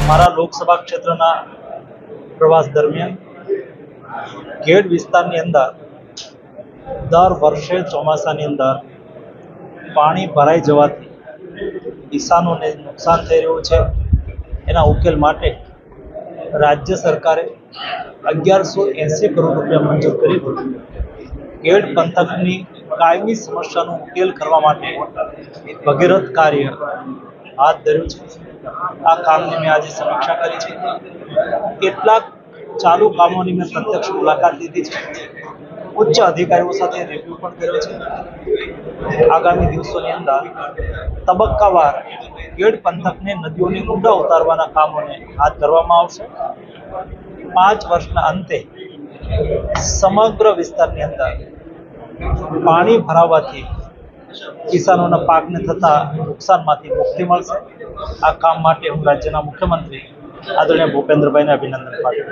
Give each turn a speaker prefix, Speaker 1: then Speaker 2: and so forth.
Speaker 1: મારા લોકસભા ક્ષેત્રના પ્રવાસ દરમિયાન ગેડ વિસ્તારની અંદર દર વર્ષે ચોમાસાની અંદર પાણી ભરાઈ જવાથી કિસાનોને નુકસાન થઈ રહ્યું છે. એના ઉકેલ માટે રાજ્ય સરકારે 1180 કરોડ રૂપિયા મંજૂર કરી ગેડ પંથકની કાયમી સમસ્યાનો ઉકેલ કરવા માટે એક ભગીરથ કાર્ય હાથ ધર્યું છે. આ કામની મેં આજે સમીક્ષા કરી છે. કેટલાક ચાલુ કામોની મેં પ્રત્યક્ષ મુલાકાત લીધી છે. ઉચ્ચ અધિકારીઓ સાથે રિવ્યુ પણ કર્યો છે. આગામી દિવસોની અંદર તબક્કાવાર ગેડ પંથકને નદીઓની ઊંડા ઉતારવાના કામોને હાથ ધરવામાં આવશે. 5 વર્ષના અંતે સમગ્ર વિસ્તારની અંદર પાણી ભરાવાથી કિસાનોના પાકને થતા નુકસાનમાંથી મુક્તિ મળશે. આ કામ માટે હું રાજ્યના મુખ્યમંત્રી આદરણીય ભૂપેન્દ્રભાઈને અભિનંદન પાઠવું છું.